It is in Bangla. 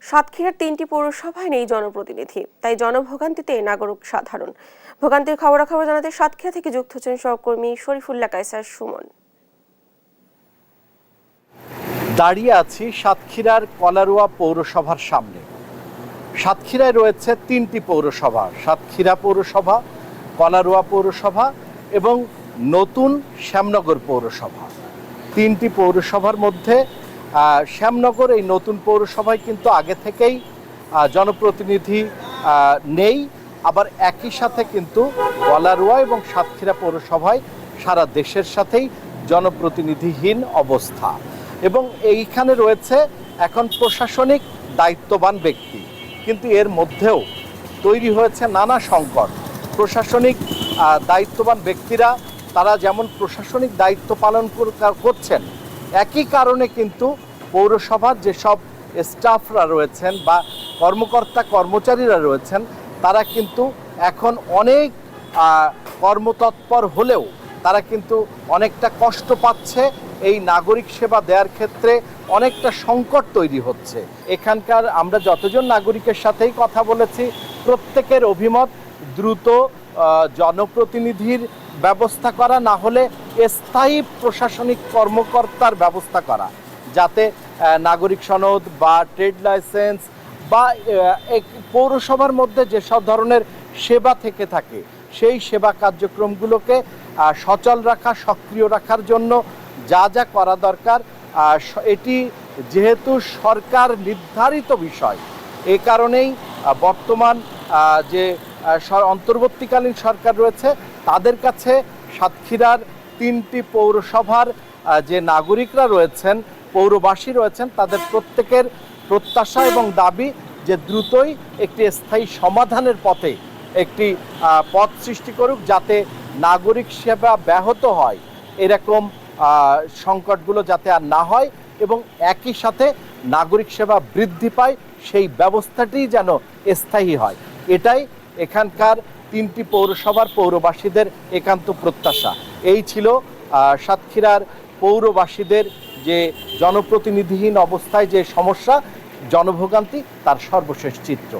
সাতক্ষীরার 3টি পৌরসভায় নেই জনপ্রতিনিধি, তাই জনভোগান্তিতে নাগরিক সাধারণ। ভোগান্তির খবরাখবর জানাতে সাতক্ষীরা থেকে যুক্ত হচ্ছেন সহকর্মী শরীফুল্লাহ কায়সার সুমন। দাঁড়িয়ে আছি সাতক্ষীরার কলারোয়া পৌরসভার সামনে। সাতক্ষীরায় রয়েছে 3টি পৌরসভা, সাতক্ষীরা পৌরসভা, কলারোয়া পৌরসভা এবং নতুন শ্যামনগর পৌরসভা। 3টি পৌরসভার মধ্যে শ্যামনগর এই নতুন পৌরসভায় কিন্তু আগে থেকেই জনপ্রতিনিধি নেই। আবার একই সাথে কিন্তু কলারোয়া এবং সাতক্ষীরা পৌরসভায় সারা দেশের সাথেই জনপ্রতিনিধিহীন অবস্থা। এবং এইখানে রয়েছে এখন প্রশাসনিক দায়িত্ববান ব্যক্তি, কিন্তু এর মধ্যেও তৈরি হয়েছে নানা সংকট। প্রশাসনিক দায়িত্ববান ব্যক্তিরা তারা যেমন প্রশাসনিক দায়িত্ব পালন করছেন, একই কারণে কিন্তু পৌরসভার যেসব স্টাফরা রয়েছেন বা কর্মকর্তা কর্মচারীরা রয়েছেন তারা কিন্তু এখন অনেক কর্মতৎপর হলেও তারা কিন্তু অনেকটা কষ্ট পাচ্ছে। এই নাগরিক সেবা দেওয়ার ক্ষেত্রে অনেকটা সংকট তৈরি হচ্ছে। এখানকার আমরা যতজন নাগরিকের সাথেই কথা বলেছি, প্রত্যেকের অভিমত দ্রুত জনপ্রতিনিধির ব্যবস্থা করা, না হলে স্থায়ী প্রশাসনিক কর্মকর্তার ব্যবস্থা করা, যাতে নাগরিক সনদ বা ট্রেড লাইসেন্স বা পৌরসভার মধ্যে যেসব ধরনের সেবা থেকে থাকে সেই সেবা কার্যক্রমগুলোকে সচল রাখা, সক্রিয় রাখার জন্য যা যা করা দরকার, এটি যেহেতু সরকার নির্ধারিত বিষয়, এ কারণেই বর্তমান যে অন্তর্বর্তীকালীন সরকার রয়েছে তাদের কাছে সাতক্ষীরার 3টি পৌরসভার যে নাগরিকরা রয়েছেন, পৌরবাসী রয়েছেন, তাদের প্রত্যেকের প্রত্যাশা এবং দাবি যে দ্রুতই একটি স্থায়ী সমাধানের পথে একটি পথ সৃষ্টি করুক, যাতে নাগরিক সেবা ব্যাহত হয়, এরকম সংকটগুলো যাতে আর না হয় এবং একই সাথে নাগরিক সেবা বৃদ্ধি পায়, সেই ব্যবস্থাটি যেন স্থায়ী হয়। এটাই এখানকার 3টি পৌরসভার পৌরবাসীদের একান্ত প্রত্যাশা। এই ছিল সাতক্ষীরার পৌরবাসীদের যে জনপ্রতিনিধিহীন অবস্থায় যে সমস্যা, জনভোগান্তি, তার সর্বশেষ চিত্র।